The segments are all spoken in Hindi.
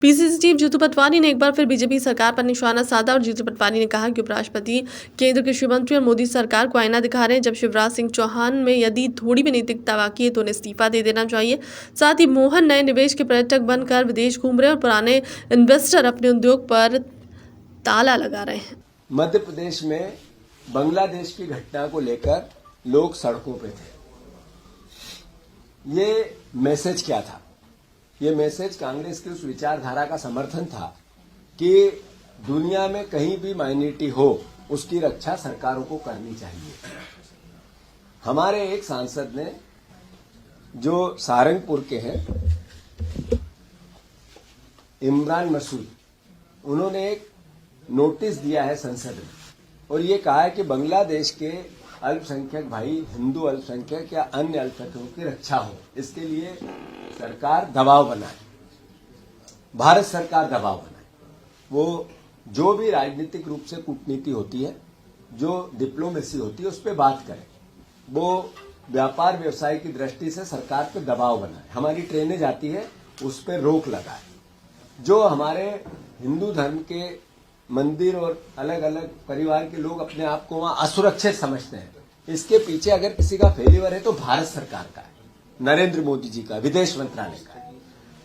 पीसीसी चीफ जीतू पटवारी ने एक बार फिर बीजेपी सरकार पर निशाना साधा और जीतू पटवारी ने कहा कि उपराष्ट्रपति, केंद्र कृषि मंत्री और मोदी सरकार को आईना दिखा रहे हैं। जब शिवराज सिंह चौहान में यदि थोड़ी भी नैतिकता बाकी है तो उन्हें इस्तीफा दे देना चाहिए। साथ ही मोहन नए निवेश के पर्यटक बनकर विदेश घूम रहे और पुराने इन्वेस्टर अपने उद्योग पर ताला लगा रहे हैं। मध्य प्रदेश में बांग्लादेश की घटना को लेकर लोग सड़कों पे थे। ये मैसेज क्या था? ये मैसेज कांग्रेस की उस विचारधारा का समर्थन था कि दुनिया में कहीं भी माइनॉरिटी हो उसकी रक्षा सरकारों को करनी चाहिए। हमारे एक सांसद ने, जो सहारनपुर के हैं, इमरान मसूद, उन्होंने एक नोटिस दिया है संसद में और ये कहा है कि बांग्लादेश के अल्पसंख्यक भाई, हिंदू अल्पसंख्यक या अन्य अल्पसंख्यकों की रक्षा हो, इसके लिए सरकार दबाव बनाए, भारत सरकार दबाव बनाए। वो जो भी राजनीतिक रूप से कूटनीति होती है, जो डिप्लोमेसी होती है, उस पर बात करें। वो व्यापार व्यवसाय की दृष्टि से सरकार पर दबाव बनाए। हमारी ट्रेनें जाती है, उस पर रोक लगाए। जो हमारे हिंदू धर्म के मंदिर और अलग अलग परिवार के लोग अपने आप को वहां असुरक्षित समझते हैं, इसके पीछे अगर किसी का फेलिवर है तो भारत सरकार का है, नरेंद्र मोदी जी का, विदेश मंत्रालय का है।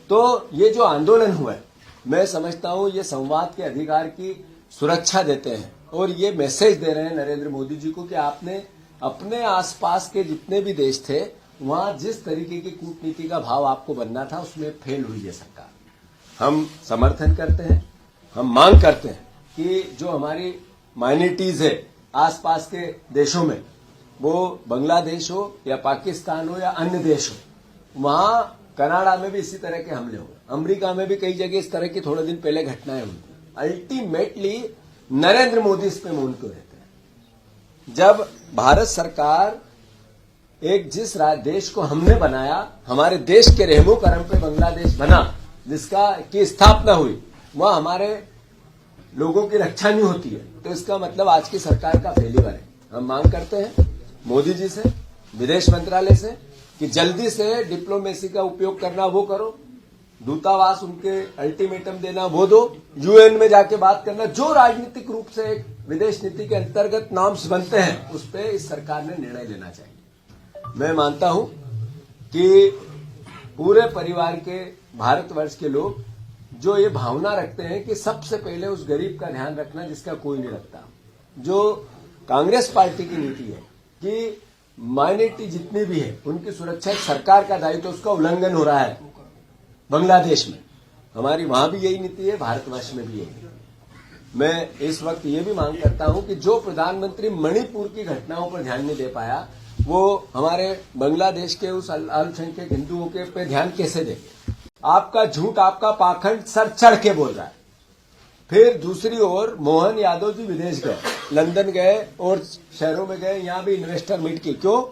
तो ये जो आंदोलन हुआ है, मैं समझता हूं ये संवाद के अधिकार की सुरक्षा देते हैं और ये मैसेज दे रहे हैं नरेंद्र मोदी जी को कि आपने अपने आसपास के जितने भी देश थे वहां जिस तरीके की कूटनीति का भाव आपको बनना था उसमें फेल हुई है सरकार। हम समर्थन करते हैं, हम मांग करते हैं कि जो हमारी माइनॉरिटीज है आसपास के देशों में, वो बांग्लादेश हो या पाकिस्तान हो या अन्य देश हो, वहां कनाडा में भी इसी तरह के हमले हुए, अमेरिका में भी कई जगह इस तरह की थोड़े दिन पहले घटनाएं हुई। अल्टीमेटली नरेंद्र मोदी इस पे मौन क्यों रहते हैं? जब भारत सरकार एक जिस देश को हमने बनाया, हमारे देश के रहमो करम पे बांग्लादेश बना, जिसका की स्थापना हुई, वह हमारे लोगों की रक्षा नहीं होती है, तो इसका मतलब आज की सरकार का फेलिवर है। हम मांग करते हैं मोदी जी से, विदेश मंत्रालय से, कि जल्दी से डिप्लोमेसी का उपयोग करना वो करो, दूतावास उनके अल्टीमेटम देना वो दो, यूएन में जाके बात करना, जो राजनीतिक रूप से एक विदेश नीति के अंतर्गत नॉर्म्स बनते हैं उस पर इस सरकार ने निर्णय लेना चाहिए। मैं मानता हूं कि पूरे परिवार के, भारतवर्ष के लोग जो ये भावना रखते हैं कि सबसे पहले उस गरीब का ध्यान रखना जिसका कोई नहीं रखता, जो कांग्रेस पार्टी की नीति है कि माइनॉरिटी जितनी भी है उनकी सुरक्षा सरकार का दायित्व, उसका उल्लंघन हो रहा है बांग्लादेश में। हमारी वहां भी यही नीति है, भारतवर्ष में भी यही। मैं इस वक्त ये भी मांग करता हूं कि जो प्रधानमंत्री मणिपुर की घटनाओं पर ध्यान नहीं दे पाया, वो हमारे बांग्लादेश के उस अल्पसंख्यक हिंदुओं के पे ध्यान कैसे देंगे? आपका झूठ, आपका पाखंड सर चढ़ के बोल रहा है। फिर दूसरी ओर मोहन यादव जी विदेश गए, लंदन गए और शहरों में गए, यहां भी इन्वेस्टर मीट की। क्यों?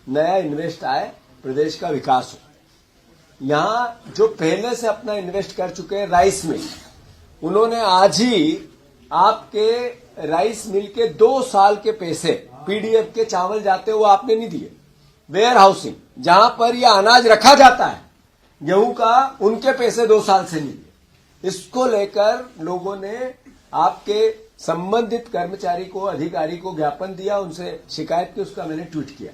नया इन्वेस्ट आए, प्रदेश का विकास हो। यहां जो पहले से अपना इन्वेस्ट कर चुके हैं राइस मिल, उन्होंने आज ही आपके राइस मिल के 2 साल के पैसे, पीडीएफ के चावल जाते वो आपने नहीं दिए। वेयर हाउसिंग, जहां पर यह अनाज रखा जाता है गेहूं का, उनके पैसे 2 साल से नहीं दिए। इसको लेकर लोगों ने आपके संबंधित कर्मचारी को, अधिकारी को ज्ञापन दिया, उनसे शिकायत की, उसका मैंने ट्वीट किया।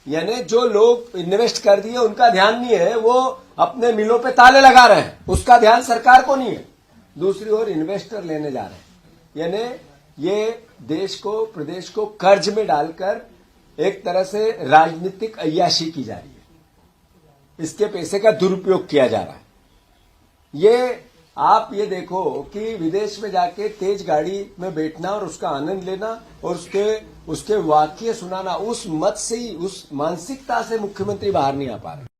यानी जो लोग इन्वेस्ट कर दिए उनका ध्यान नहीं है, वो अपने मिलों पे ताले लगा रहे हैं, उसका ध्यान सरकार को नहीं है। दूसरी ओर इन्वेस्टर लेने जा रहे हैं, यानी ये देश को, प्रदेश को कर्ज में डालकर एक तरह से राजनीतिक अय्याशी की जा रही है, इसके पैसे का दुरुपयोग किया जा रहा है। ये आप ये देखो कि विदेश में जाके तेज गाड़ी में बैठना और उसका आनंद लेना और उसके वाक्य सुनाना, उस मत से ही, उस मानसिकता से मुख्यमंत्री बाहर नहीं आ पा रहे।